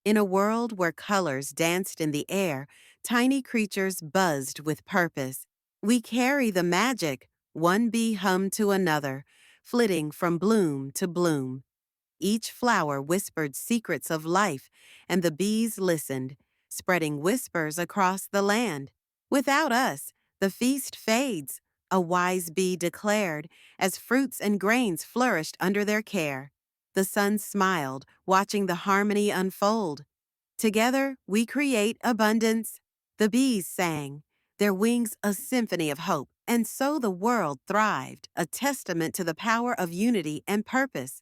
In a world where colors danced in the air, tiny creatures buzzed with purpose. We carry the magic, one bee hummed to another, flitting from bloom to bloom. Each flower whispered secrets of life, and the bees listened, spreading whispers across the land. Without us, the feast fades, a wise bee declared, as fruits and grains flourished under their care. The sun smiled, watching the harmony unfold. Together, we create abundance. The bees sang, their wings a symphony of hope, and so the world thrived, a testament to the power of unity and purpose.